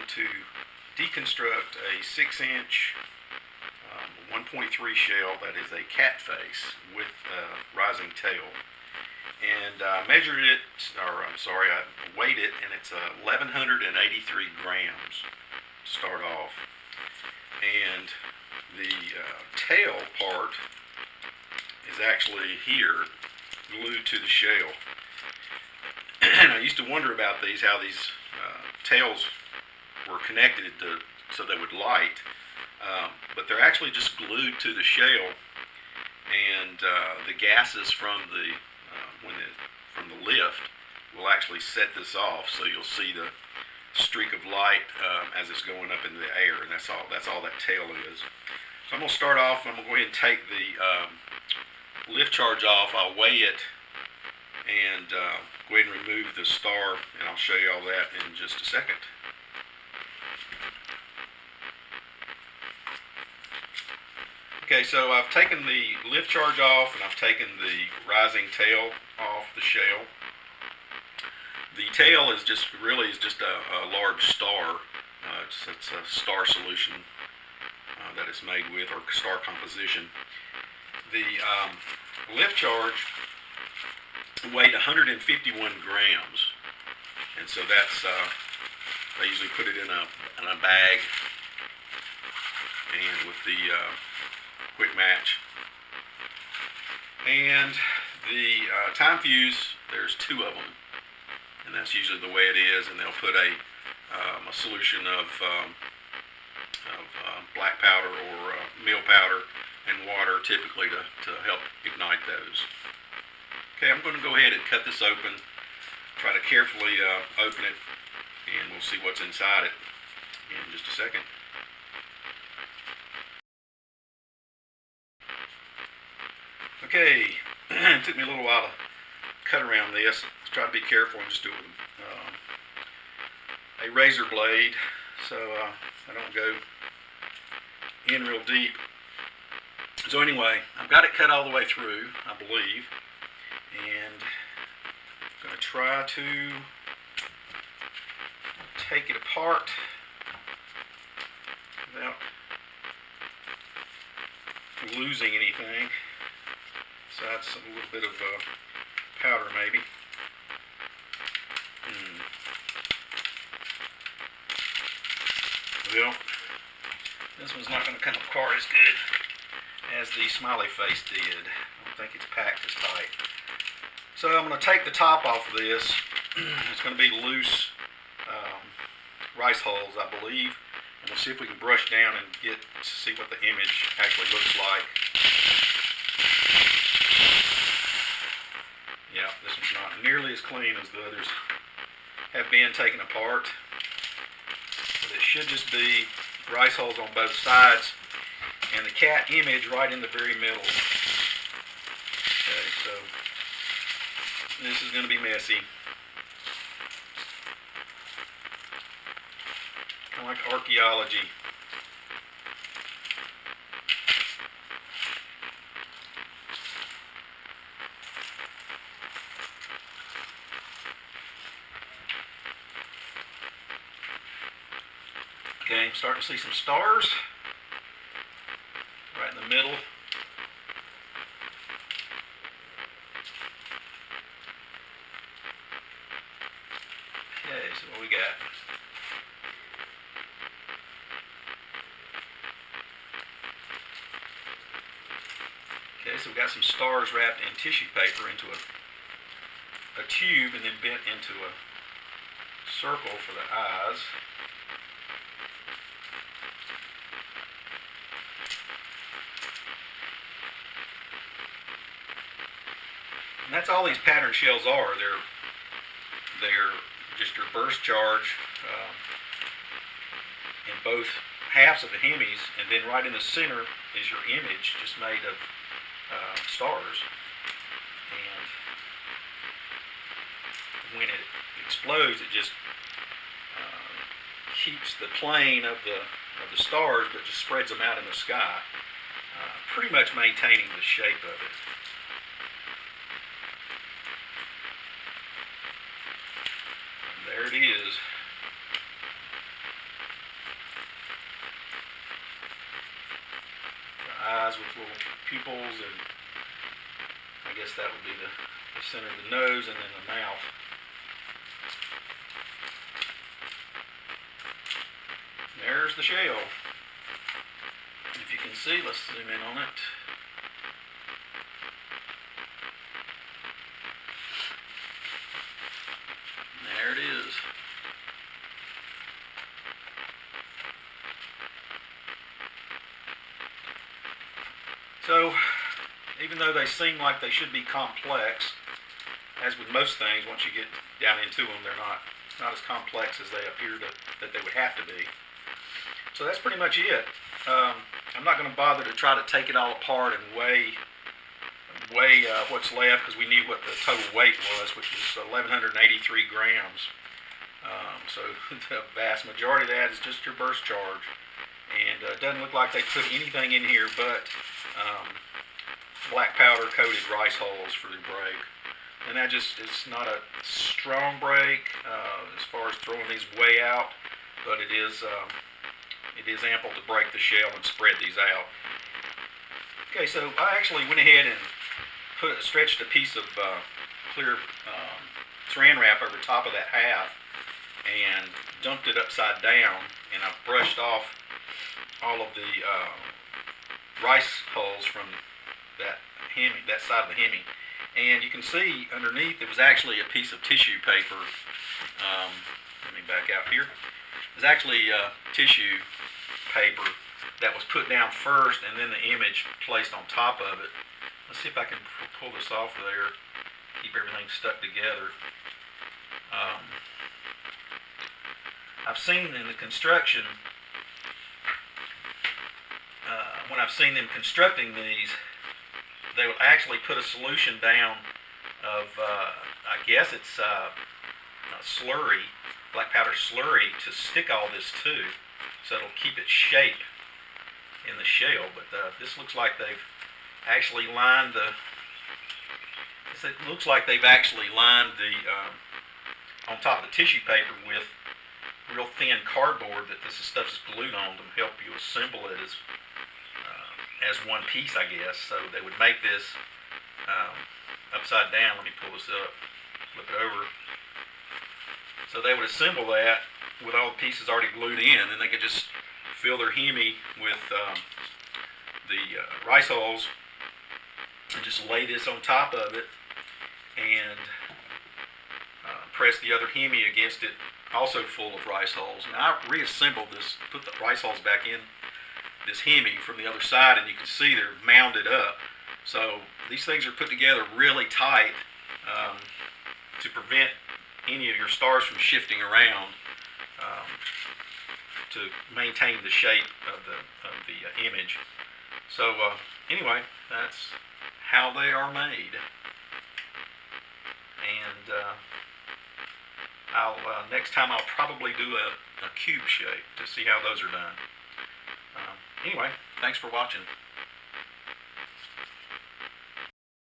to deconstruct a 6-inch 1.3 shell that is a Catface with a rising tail. And I measured it, I weighed it, and it's 1,183 grams to start off. And the tail part is actually here, glued to the shell. And I used to wonder about these, how these tails were connected so they would light, but they're actually just glued to the shell, and the gases from the lift will actually set this off, so you'll see the streak of light as it's going up into the air, and that's all that tail is. So I'm going to start off. I'm going to go ahead and take the lift charge off. I'll weigh it and go ahead and remove the star, and I'll show you all that in just a second. Okay, so I've taken the lift charge off, and I've taken the rising tail off the shell. The tail is just a large star. It's a star solution that it's made with, or star composition. The lift charge weighed 151 grams, and so that's I usually put it in a bag, and with the quick match. And the time fuse, there's 2 of them, and that's usually the way it is. And they'll put a solution of black powder or meal powder and water, typically to help ignite those. Okay, I'm going to go ahead and cut this open, try to carefully open it, and we'll see what's inside it in just a second. Okay, it took me a little while to cut around this. Let's try to be careful and just do it with a razor blade, so I don't go in real deep. So anyway, I've got it cut all the way through, I believe, and I'm going to try to take it apart without losing anything. So that's a little bit of powder maybe. Well, this one's not going to come apart as good as the smiley face did. I don't think it's packed as tight. So I'm going to take the top off of this. It's going to be loose rice hulls, I believe. And we'll see if we can brush down and get to see what the image actually looks like. Yeah, this one's not nearly as clean as the others have been taken apart. But it should just be rice hulls on both sides and the cat image right in the very middle. Okay, so this is going to be messy. Kind of like archaeology. Okay, I'm starting to see some stars right in the middle. Okay, so what we got? Okay, so we've got some stars wrapped in tissue paper into a tube and then bent into a circle for the eyes. And that's all these pattern shells are. They're just your burst charge in both halves of the Hemis, and then right in the center is your image, just made of stars. And when it explodes, it just keeps the plane of the stars, but just spreads them out in the sky, pretty much maintaining the shape of it. And there it is. eyes with little pupils, and I guess that would be the center of the nose, and then the mouth. There's the shell. If you can see, let's zoom in on it. There it is. So, even though they seem like they should be complex, as with most things, once you get down into them, they're not as complex as they appear that they would have to be. So that's pretty much it. I'm not going to bother to try to take it all apart and weigh what's left, because we knew what the total weight was, which was 1,183 grams. So the vast majority of that is just your burst charge, and it doesn't look like they put anything in here but black powder coated rice hulls for the brake. And that it's not a strong brake as far as throwing these way out, but it is ample to break the shell and spread these out. Okay, so I actually went ahead and stretched a piece of clear saran wrap over top of that half and dumped it upside down, and I brushed off all of the rice hulls from that side of the Hemi. And you can see underneath it was actually a piece of tissue paper. Let me back out here. It was actually tissue paper that was put down first, and then the image placed on top of it. Let's see if I can pull this off there, keep everything stuck together. I've seen in the construction, when I've seen them constructing these, they will actually put a solution down of, I guess it's slurry, black powder slurry, to stick all this to, so it'll keep its shape in the shell. But this looks like they've actually lined the. It looks like they've actually lined the on top of the tissue paper with real thin cardboard that this stuff is glued on to help you assemble it as one piece, I guess. So they would make this upside down. Let me pull this up, flip it over. So they would assemble that with all the pieces already glued in, and they could just fill their Hemi with the rice hulls and just lay this on top of it and press the other Hemi against it, also full of rice hulls. And I reassembled this, put the rice hulls back in this Hemi from the other side, and you can see they're mounded up. So these things are put together really tight to prevent any of your stars from shifting around, to maintain the shape of the image. So anyway, that's how they are made. And next time I'll probably do a cube shape to see how those are done. Anyway, thanks for watching.